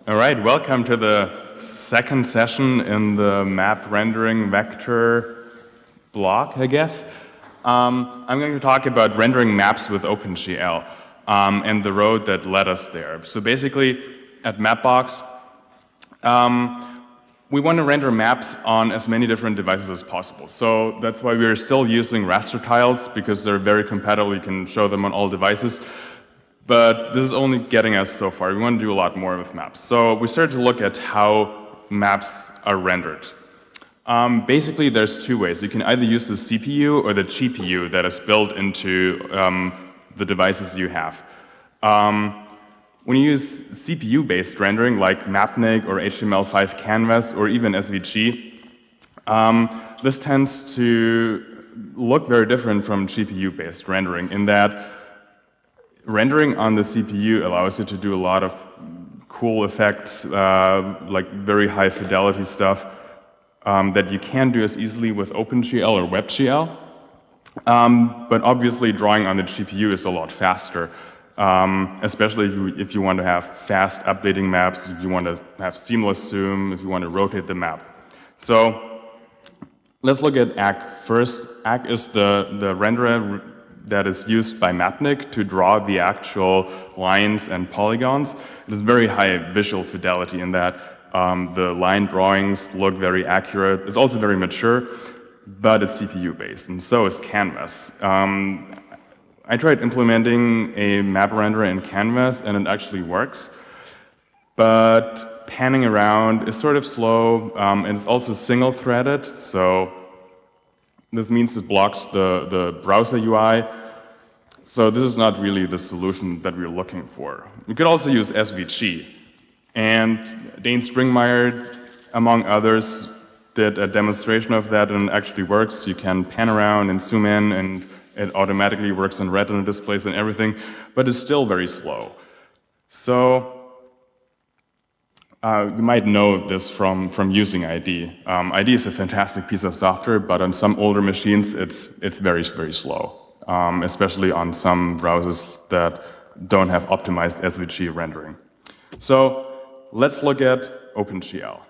All right, welcome to the second session in the map rendering vector block, I guess. I'm going to talk about rendering maps with OpenGL and the road that led us there. So basically, at Mapbox, we want to render maps on as many different devices as possible. So that's why we're still using raster tiles, because they're very compatible. You can show them on all devices. But this is only getting us so far. We want to do a lot more with maps. So we started to look at how maps are rendered. Basically, there's two ways. You can either use the CPU or the GPU that is built into the devices you have. When you use CPU-based rendering, like Mapnik or HTML5 Canvas or even SVG, this tends to look very different from GPU-based rendering in that rendering on the CPU allows you to do a lot of cool effects, like very high fidelity stuff that you can't do as easily with OpenGL or WebGL. But obviously drawing on the GPU is a lot faster, especially if you want to have fast updating maps, if you want to have seamless zoom, if you want to rotate the map. So let's look at ACK first. ACK is the renderer that is used by Mapnik to draw the actual lines and polygons. It is very high visual fidelity in that the line drawings look very accurate. It's also very mature, but it's CPU-based, and so is Canvas. I tried implementing a map renderer in Canvas, and it actually works, but panning around is sort of slow, and it's also single-threaded, so this means it blocks the browser UI. So this is not really the solution that we're looking for. We could also use SVG. And Dane Stringmeyer, among others, did a demonstration of that, and it actually works. You can pan around and zoom in, and it automatically works on retina displays and everything, but it's still very slow. So you might know this from using ID. ID is a fantastic piece of software, but on some older machines, it's very, very slow, especially on some browsers that don't have optimized SVG rendering. So let's look at OpenGL.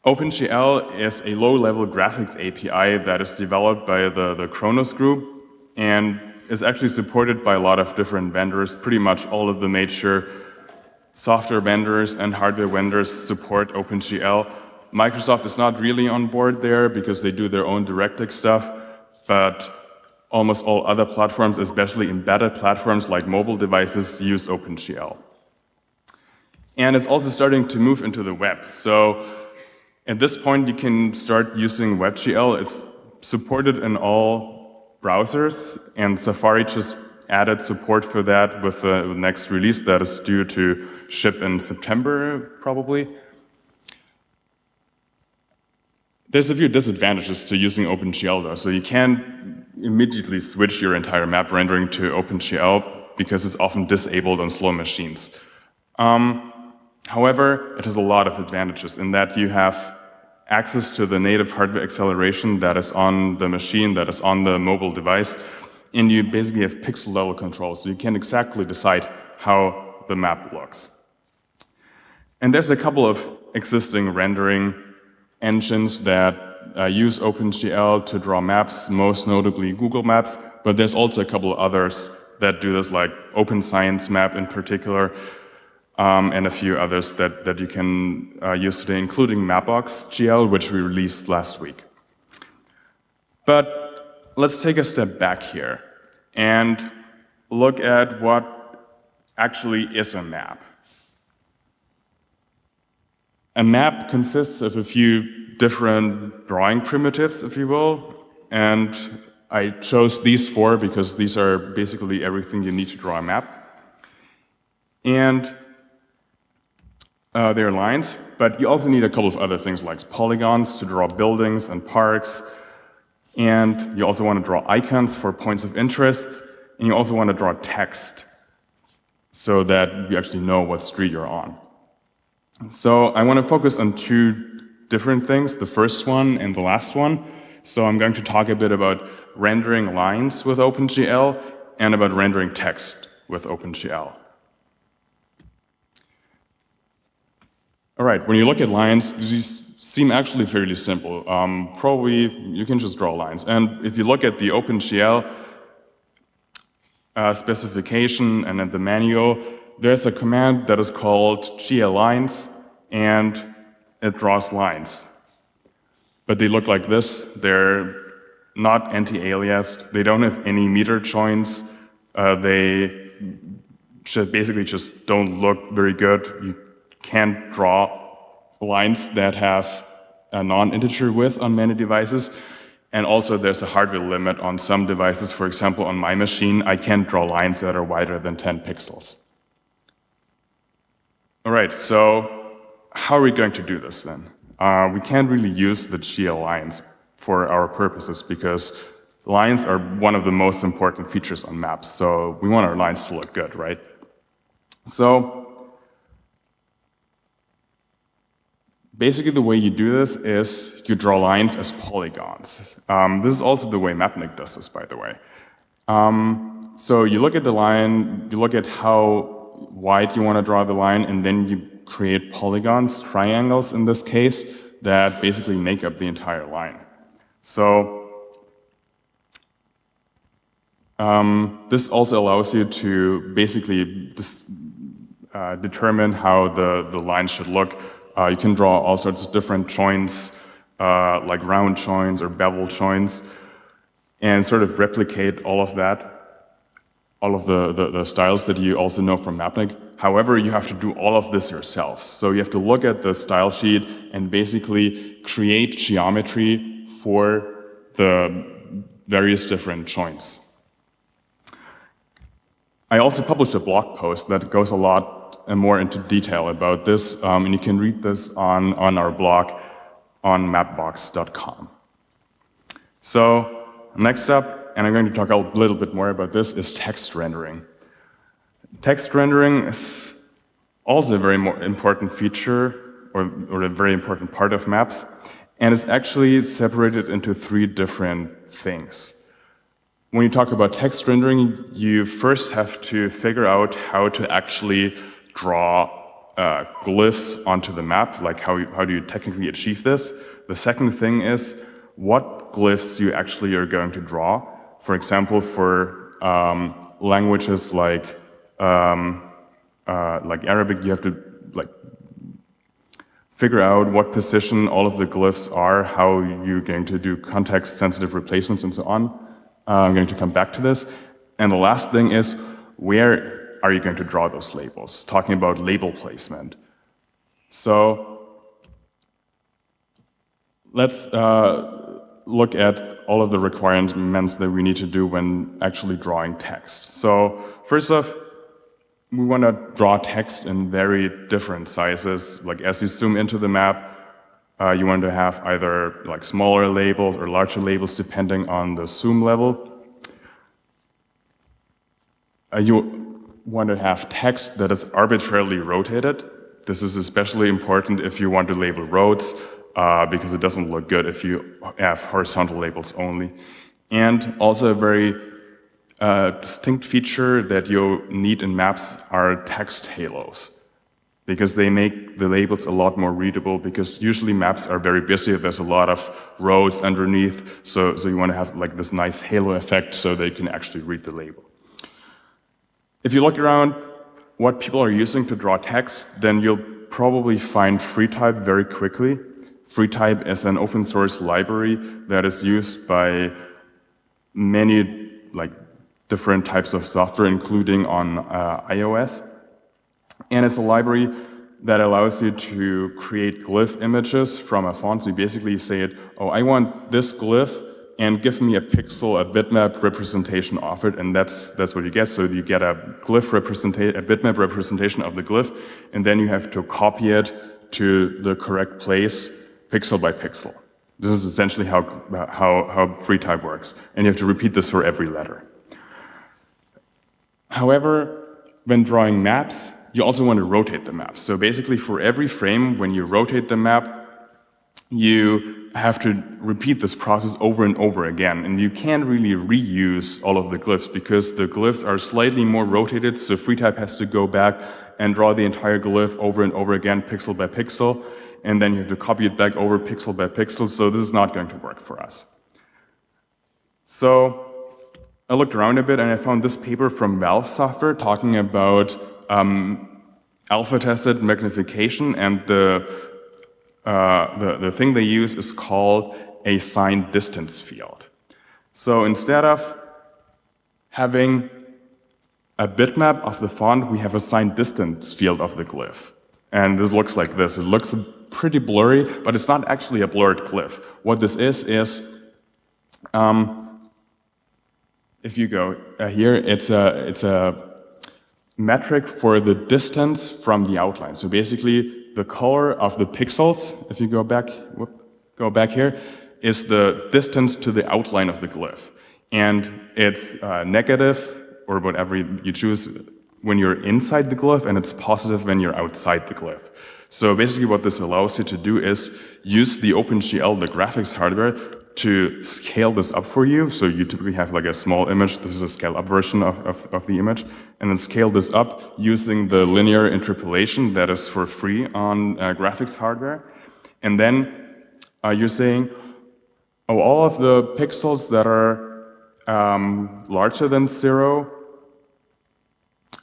OpenGL is a low-level graphics API that is developed by the Kronos group and is actually supported by a lot of different vendors. Pretty much all of the major software vendors and hardware vendors support OpenGL. Microsoft is not really on board there because they do their own DirectX stuff, but almost all other platforms, especially embedded platforms like mobile devices, use OpenGL. And it's also starting to move into the web. So at this point, you can start using WebGL. It's supported in all browsers, and Safari just added support for that with the next release that is due to ship in September, probably. There's a few disadvantages to using OpenGL, though. So you can't immediately switch your entire map rendering to OpenGL because it's often disabled on slow machines. However, it has a lot of advantages in that you have access to the native hardware acceleration that is on the machine, that is on the mobile device, and you basically have pixel-level control, so you can exactly decide how the map looks. And there's a couple of existing rendering engines that use OpenGL to draw maps, most notably Google Maps, but there's also a couple of others that do this, like OpenScience Map in particular, and a few others that you can use today, including Mapbox.gl, which we released last week. But let's take a step back here and look at what actually is a map. A map consists of a few different drawing primitives, if you will, and I chose these four because these are basically everything you need to draw a map. And they're lines, but you also need a couple of other things like polygons to draw buildings and parks, and you also want to draw icons for points of interest, and you also want to draw text so that you actually know what street you're on. So I want to focus on two different things, the first one and the last one. So I'm going to talk a bit about rendering lines with OpenGL and about rendering text with OpenGL. All right, when you look at lines, these seem actually fairly simple. Probably you can just draw lines. And if you look at the OpenGL specification and at the manual, there's a command that is called glines, and it draws lines. But they look like this. They're not anti-aliased. They don't have any meter joins. They should basically just don't look very good. You can't draw lines that have a non-integer width on many devices. And also there's a hardware limit on some devices. For example, on my machine, I can't draw lines that are wider than 10 pixels. All right, so how are we going to do this then? We can't really use the GL lines for our purposes because lines are one of the most important features on maps. So we want our lines to look good, right? So basically the way you do this is you draw lines as polygons. This is also the way Mapnik does this, by the way. So you look at the line, you look at how wide you want to draw the line, and then you create polygons, triangles in this case, that basically make up the entire line. So this also allows you to basically determine how the line should look. You can draw all sorts of different joints, like round joints or bevel joints, and sort of replicate all of that, all of the styles that you also know from Mapnik. However, you have to do all of this yourself. So you have to look at the style sheet and basically create geometry for the various different joints. I also published a blog post that goes a lot more into detail about this, and you can read this on our blog on mapbox.com. So next up, and I'm going to talk a little bit more about this, is text rendering. Text rendering is also a very important feature, or a very important part of maps, and it's actually separated into 3 different things. When you talk about text rendering, you first have to figure out how to actually draw glyphs onto the map, like how do you technically achieve this. The second thing is what glyphs you actually are going to draw. For example, for languages like Arabic, you have to figure out what position all of the glyphs are, how you're going to do context-sensitive replacements, and so on. I'm going to come back to this. And the last thing is, where are you going to draw those labels? Talking about label placement. So let's look at all of the requirements that we need to do when actually drawing text. So first off, we want to draw text in very different sizes. Like as you zoom into the map, you want to have either like smaller labels or larger labels depending on the zoom level. You want to have text that is arbitrarily rotated. This is especially important if you want to label roads, because it doesn't look good if you have horizontal labels only. And also a very distinct feature that you need in maps are text halos, because they make the labels a lot more readable, because usually maps are very busy, there's a lot of roads underneath, so you want to have like this nice halo effect so they can actually read the label. If you look around what people are using to draw text, then you'll probably find FreeType very quickly. FreeType is an open source library that is used by many different types of software, including on iOS. And it's a library that allows you to create glyph images from a font. So you basically say, oh, I want this glyph, and give me a pixel, a bitmap representation of it, and that's what you get. So you get a glyph a bitmap representation of the glyph, and then you have to copy it to the correct place, pixel by pixel. This is essentially how FreeType works, and you have to repeat this for every letter. However, when drawing maps, you also want to rotate the map. So basically, for every frame, when you rotate the map, you have to repeat this process over and over again. And you can't really reuse all of the glyphs because the glyphs are slightly more rotated, so FreeType has to go back and draw the entire glyph over and over again, pixel by pixel, and then you have to copy it back over pixel by pixel, so this is not going to work for us. So I looked around a bit and I found this paper from Valve Software talking about alpha-tested magnification, and the thing they use is called a signed distance field. So instead of having a bitmap of the font, we have a signed distance field of the glyph. And this looks like this. It looks pretty blurry, but it's not actually a blurred glyph. What this is if you go here, it's a metric for the distance from the outline. So basically, the color of the pixels, if you go back here, is the distance to the outline of the glyph. And it's negative, or whatever you choose, when you're inside the glyph, and it's positive when you're outside the glyph. So basically what this allows you to do is use the OpenGL, the graphics hardware, to scale this up for you. So you typically have like a small image. This is a scale-up version of the image. And then scale this up using the linear interpolation that is for free on graphics hardware. And then you're saying, oh, all of the pixels that are larger than 0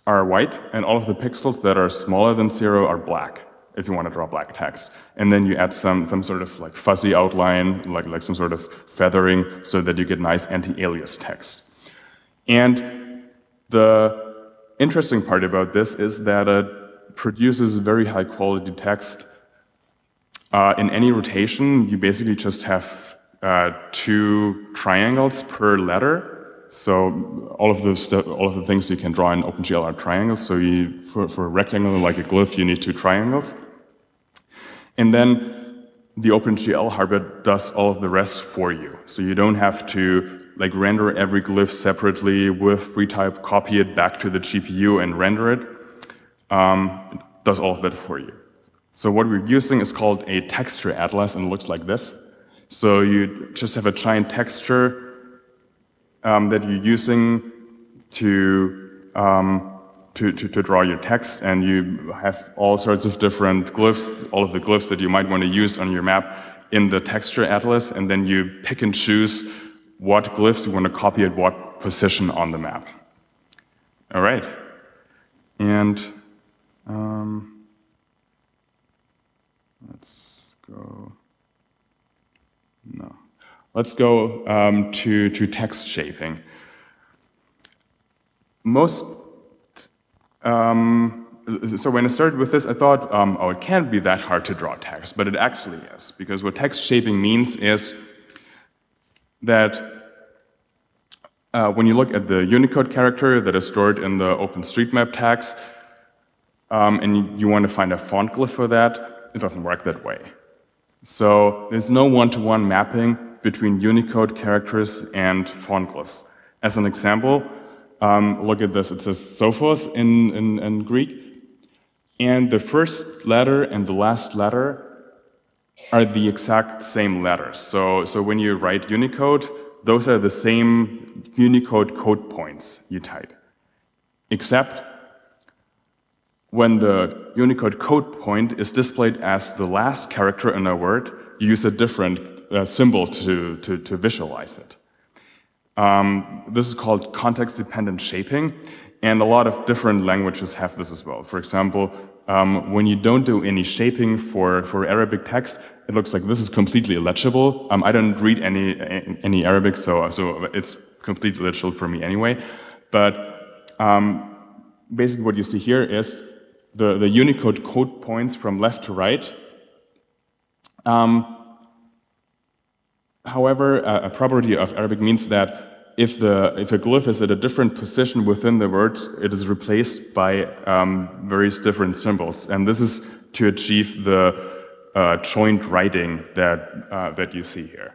are white, and all of the pixels that are smaller than 0 are black, if you want to draw black text. And then you add some sort of like fuzzy outline, like some sort of feathering, so that you get nice anti-alias text. And the interesting part about this is that it produces very high quality text. In any rotation, you basically just have 2 triangles per letter. So all of the things you can draw in OpenGL are triangles. So for a rectangle like a glyph, you need 2 triangles. And then the OpenGL hardware does all of the rest for you. So you don't have to like render every glyph separately with FreeType, copy it back to the GPU and render it. It does all of that for you. So what we're using is called a texture atlas, and it looks like this. So you just have a giant texture that you're using to draw your text, and you have all sorts of different glyphs, all of the glyphs that you might want to use on your map in the texture atlas, and then you pick and choose what glyphs you want to copy at what position on the map. All right. And let's go. No. Let's go to text shaping. So when I started with this, I thought, oh, it can't be that hard to draw text, but it actually is, because what text shaping means is that when you look at the Unicode character that is stored in the OpenStreetMap tags, and you want to find a font glyph for that, it doesn't work that way. So there's no one-to-one mapping between Unicode characters and font glyphs. As an example, look at this. It says Sophos in Greek, and the first letter and the last letter are the exact same letters. So when you write Unicode, those are the same Unicode code points you type, except when the Unicode code point is displayed as the last character in a word, you use a different symbol to visualize it. This is called context-dependent shaping, and a lot of different languages have this as well. For example, when you don't do any shaping for Arabic text, it looks like this is completely illegible. I don't read any Arabic, so it's completely illegible for me anyway. But basically what you see here is the Unicode code points from left to right. However, a property of Arabic means that if a glyph is at a different position within the word, it is replaced by various different symbols. And this is to achieve the joint writing that you see here.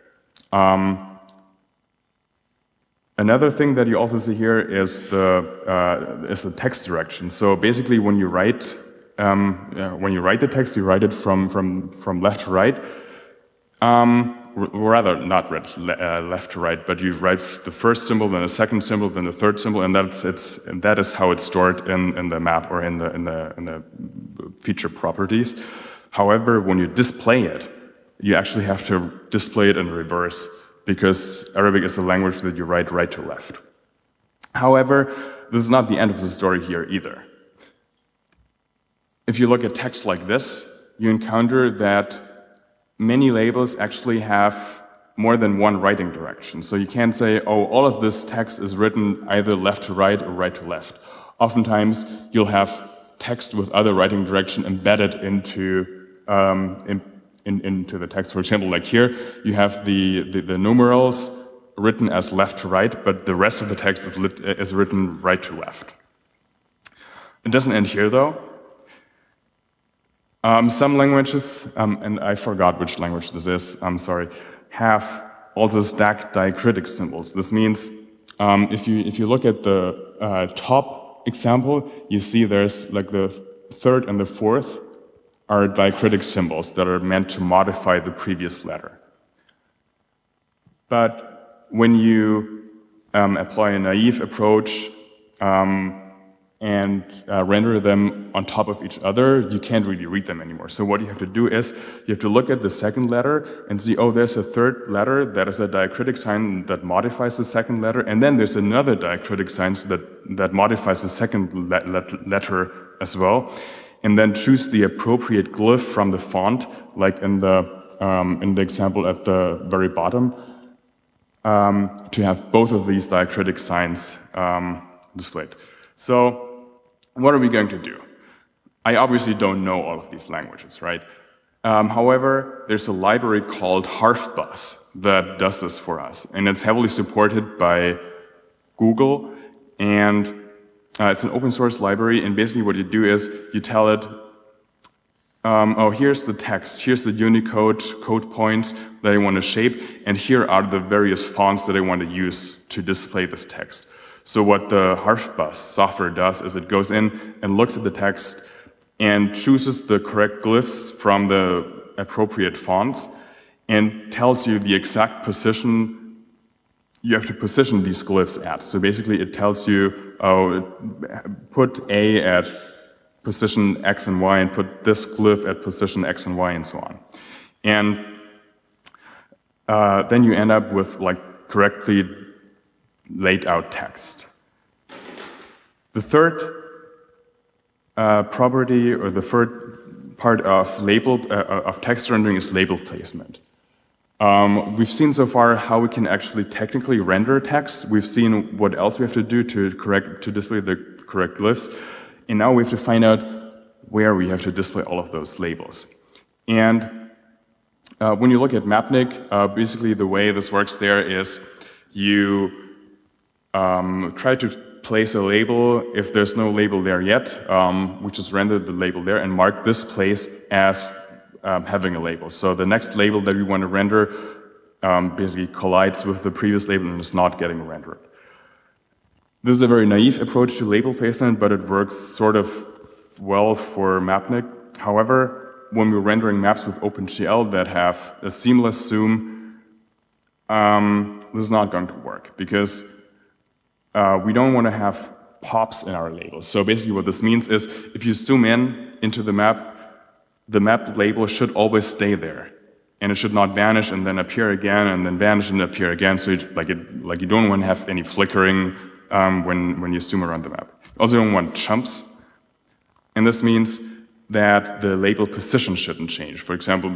Another thing that you also see here is the text direction. So basically, when you write the text, you write it from left to right. rather not left to right, but you write the first symbol, then the second symbol, then the third symbol, and that is how it's stored in the map or in the feature properties. However, when you display it, you actually have to display it in reverse, because Arabic is a language that you write right to left. However, this is not the end of the story here either. If you look at text like this, you encounter that many labels actually have more than one writing direction. So you can't say, oh, all of this text is written either left to right or right to left. Oftentimes, you'll have text with other writing direction embedded into the text. For example, like here, you have the numerals written as left to right, but the rest of the text is written right to left. It doesn't end here, though. Some languages, and I forgot which language this is, I'm sorry, have also stacked diacritic symbols. This means if you look at the top example, you see there's like the third and the fourth are diacritic symbols that are meant to modify the previous letter. But when you apply a naive approach and render them on top of each other, you can't really read them anymore. So what you have to do is, you have to look at the second letter and see, oh, there's a third letter that is a diacritic sign that modifies the second letter, and then there's another diacritic sign that modifies the second letter as well. And then choose the appropriate glyph from the font, like in the example at the very bottom, to have both of these diacritic signs displayed. So what are we going to do? I obviously don't know all of these languages, right? However, there's a library called Harfbus that does this for us, and it's heavily supported by Google, and it's an open source library, and basically what you do is you tell it, oh, here's the text, here's the Unicode code points that I want to shape, and here are the various fonts that I want to use to display this text. So what the Harfbus software does is it goes in and looks at the text and chooses the correct glyphs from the appropriate fonts and tells you the exact position you have to position these glyphs at. So basically it tells you, oh, put A at position X and Y and put this glyph at position X and Y and so on. And then you end up with like correctly laid out text. The third property, or the third part of of text rendering is label placement. We've seen so far how we can actually technically render text. We've seen what else we have to do to display the correct glyphs. And now we have to find out where we have to display all of those labels. And when you look at Mapnik, basically the way this works there is you try to place a label. If there's no label there yet, we just render the label there and mark this place as having a label. So the next label that we want to render basically collides with the previous label and is not getting rendered. This is a very naive approach to label placement, but it works sort of well for Mapnik. However, when we're rendering maps with OpenGL that have a seamless zoom, this is not going to work, because we don't want to have pops in our labels. So basically what this means is, if you zoom in into the map label should always stay there, and it should not vanish and then appear again and then vanish and appear again. So it's like you don't want to have any flickering when you zoom around the map. You also don't want chumps, and this means that the label position shouldn't change. For example,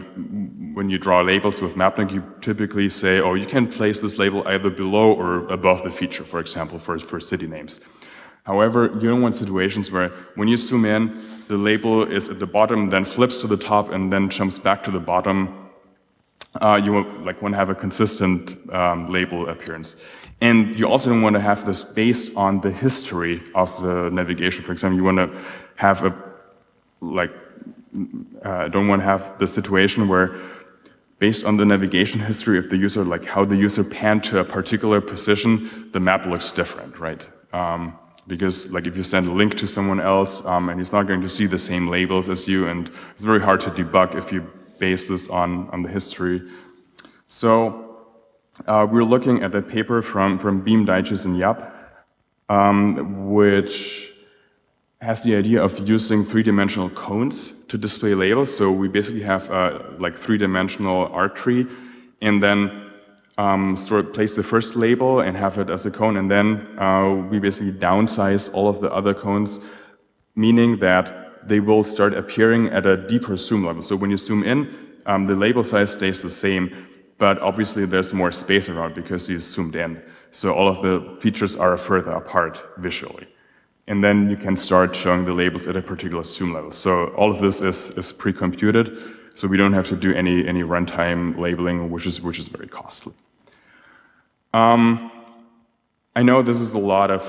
when you draw labels with Mapnik, you typically say, oh, you can place this label either below or above the feature, for example, for city names. However, you don't want situations where when you zoom in, the label is at the bottom, then flips to the top, and then jumps back to the bottom. You want to have a consistent label appearance. And you also don't want to have this based on the history of the navigation. For example, you want to have don't want to have the situation where, based on the navigation history of the user, like how the user panned to a particular position, the map looks different, right? Because like if you send a link to someone else and he's not going to see the same labels as you, and it's very hard to debug if you base this on the history. So we're looking at a paper from Beam, Digest, and Yap, which has the idea of using three-dimensional cones to display labels. So we basically have like three-dimensional arc tree, and then place the first label and have it as a cone, and then we basically downsize all of the other cones, meaning that they will start appearing at a deeper zoom level. So when you zoom in, the label size stays the same, but obviously there's more space around because you zoomed in. So all of the features are further apart visually. And then you can start showing the labels at a particular zoom level. So all of this is pre-computed, so we don't have to do any runtime labeling, which is very costly. I know this is a lot of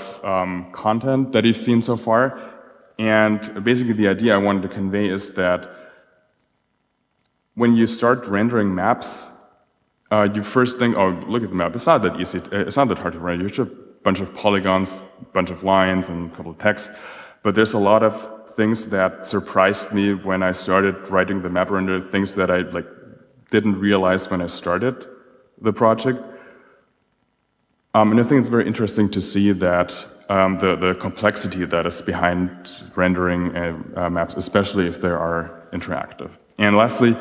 content that you've seen so far, and basically the idea I wanted to convey is that when you start rendering maps, you first think, oh, look at the map. It's not that easy. It's not that hard to render. You just have a bunch of polygons, a bunch of lines, and a couple of text. But there's a lot of things that surprised me when I started writing the map render, things that I didn't realize when I started the project. And I think it's very interesting to see that the complexity that is behind rendering maps, especially if they are interactive. And lastly,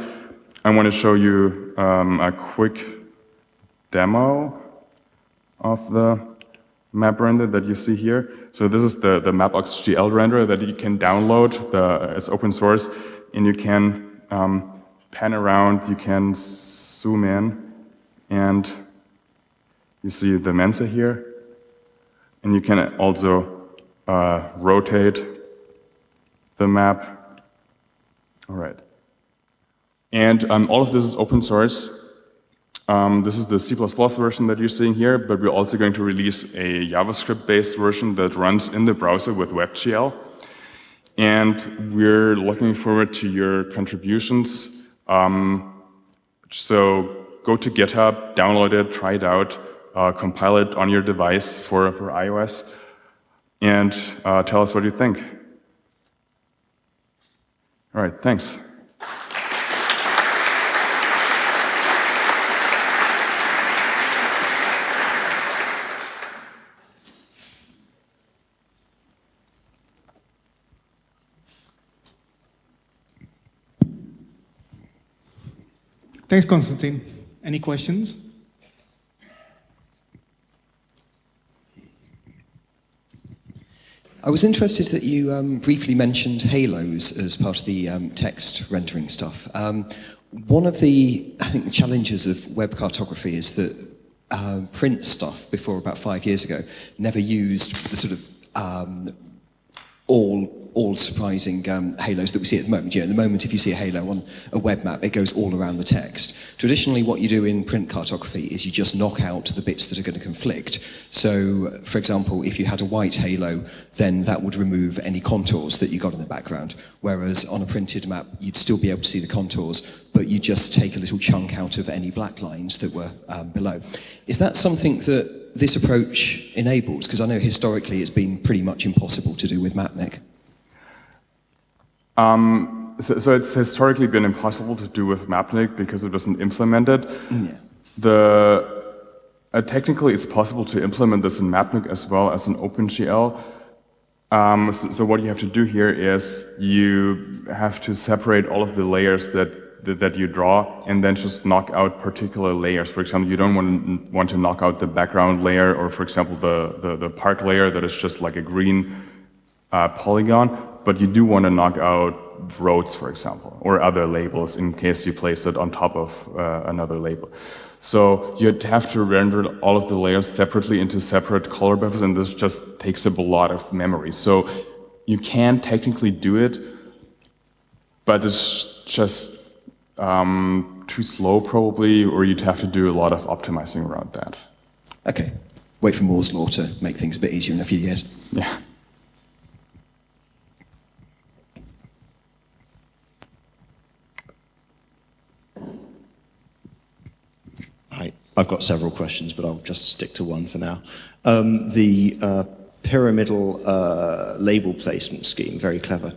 I want to show you a quick demo of the map render that you see here. So this is the map.oxgl renderer that you can download. It's open source, and you can pan around, you can zoom in, and you see the Mensa here. And you can also rotate the map. All right. And all of this is open source. This is the C++ version that you're seeing here, but we're also going to release a JavaScript-based version that runs in the browser with WebGL. And we're looking forward to your contributions. So go to GitHub, download it, try it out, compile it on your device for iOS, and tell us what you think. All right, thanks. Thanks, Konstantin. Any questions? I was interested that you briefly mentioned halos as part of the text rendering stuff. One of the, I think, challenges of web cartography is that print stuff before about 5 years ago never used the sort of all surprising halos that we see at the moment. At the moment, if you see a halo on a web map, it goes all around the text. Traditionally, what you do in print cartography is you just knock out the bits that are going to conflict. So, for example, if you had a white halo, then that would remove any contours that you got in the background. Whereas on a printed map, you'd still be able to see the contours, but you just take a little chunk out of any black lines that were below. Is that something that this approach enables? Because I know historically it's been pretty much impossible to do with Mapnik. So it's historically been impossible to do with Mapnik because it wasn't implemented. Yeah. Technically, it's possible to implement this in Mapnik as well as in OpenGL. So what you have to do here is you have to separate all of the layers that you draw and then just knock out particular layers. For example, you don't want to knock out the background layer, or for example, the park layer that is just like a green polygon, but you do want to knock out roads, for example, or other labels in case you place it on top of another label. So you have to render all of the layers separately into separate color buffers, and this just takes up a lot of memory. So you can technically do it, but it's just too slow probably, or you'd have to do a lot of optimizing around that. Okay. Wait for Moore's law to make things a bit easier in a few years. Yeah. I've got several questions, but I'll just stick to one for now. The pyramidal label placement scheme, very clever.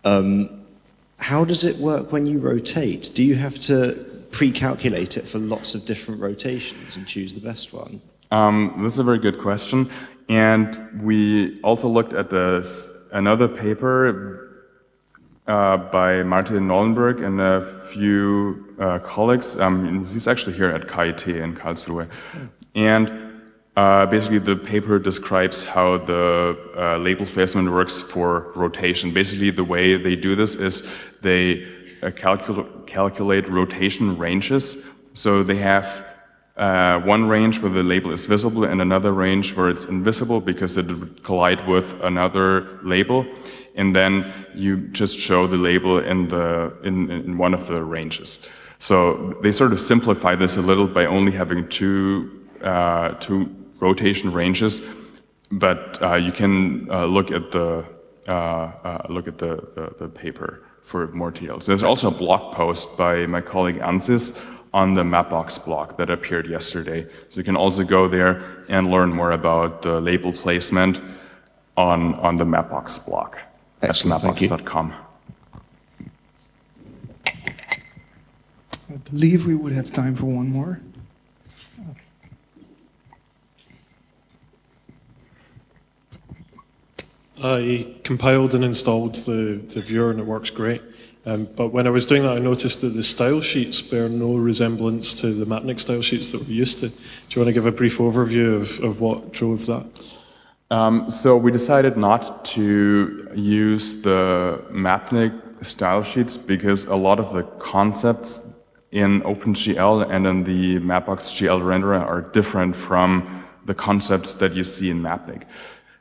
How does it work when you rotate? Do you have to pre-calculate it for lots of different rotations and choose the best one? This is a very good question. And we also looked at another paper by Martin Nollenberg and a few colleagues. He's actually here at KIT in Karlsruhe. And basically the paper describes how the label placement works for rotation. Basically the way they do this is they calculate rotation ranges. So they have one range where the label is visible and another range where it's invisible because it would collide with another label. And then you just show the label in one of the ranges. So they sort of simplify this a little by only having two rotation ranges, but you can look at the paper for more details. There's also a blog post by my colleague Ansis on the Mapbox blog that appeared yesterday. So you can also go there and learn more about the label placement on the Mapbox blog at mapbox.com. I believe we would have time for one more. I compiled and installed the viewer and it works great. But when I was doing that, I noticed that the style sheets bear no resemblance to the Mapnik style sheets that we're used to. Do you want to give a brief overview of what drove that? So we decided not to use the Mapnik style sheets because a lot of the concepts in OpenGL and in the Mapbox GL renderer are different from the concepts that you see in Mapnik.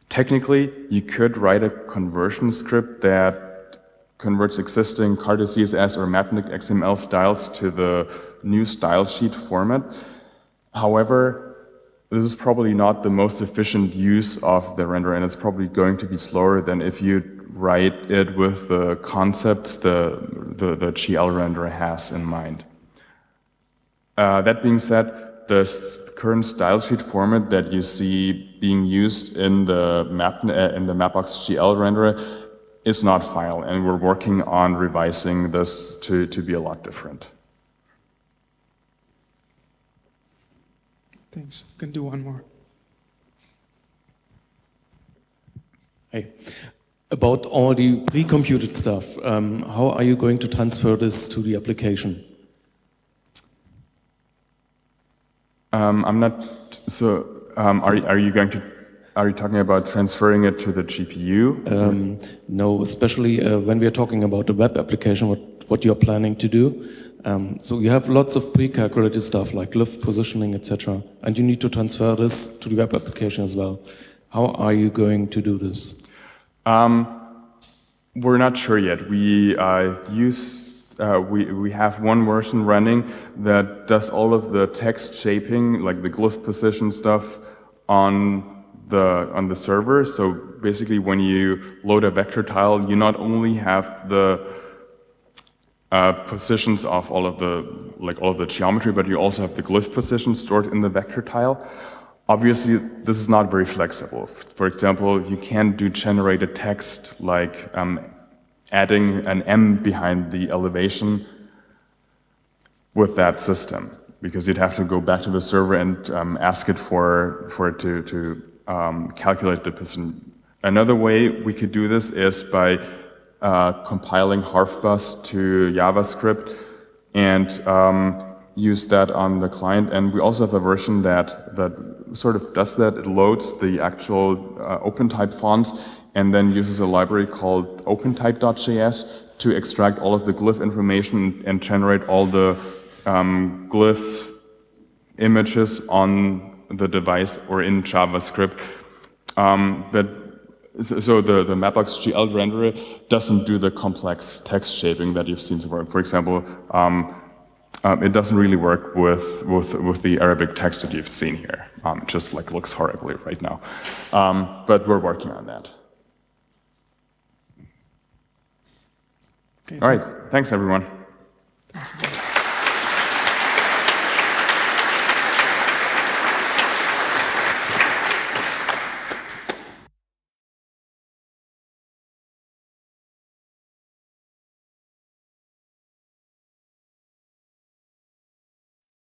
Technically, you could write a conversion script that converts existing Carta CSS or Mapnik XML styles to the new style sheet format. However, this is probably not the most efficient use of the renderer, and it's probably going to be slower than if you write it with the concepts the GL renderer has in mind. That being said, the current style sheet format that you see being used in the Mapbox GL renderer is not final, and we're working on revising this to be a lot different. Thanks. We can do one more. Hey, about all the pre-computed stuff, how are you going to transfer this to the application? I'm not, so, are you talking about transferring it to the GPU? No, especially when we are talking about the web application, what you're planning to do. So you have lots of pre-calculated stuff like glyph positioning, etc. And you need to transfer this to the web application as well. How are you going to do this? We're not sure yet. We we have one version running that does all of the text shaping, like the glyph position stuff, on the server. So basically, when you load a vector tile, you not only have the positions of all of the geometry, but you also have the glyph positions stored in the vector tile. Obviously, this is not very flexible. For example, you can't do generated text like adding an M behind the elevation with that system, because you'd have to go back to the server and ask it for it to calculate the position. Another way we could do this is by compiling harfbus to JavaScript and use that on the client. And we also have a version that sort of does that. It loads the actual OpenType fonts and then uses a library called opentype.js to extract all of the glyph information and generate all the glyph images on the device or in JavaScript. So the Mapbox GL renderer doesn't do the complex text shaping that you've seen so far. For example, it doesn't really work with the Arabic text that you've seen here. It just like looks horribly right now. But we're working on that. Okay, all right, thanks everyone. Thanks.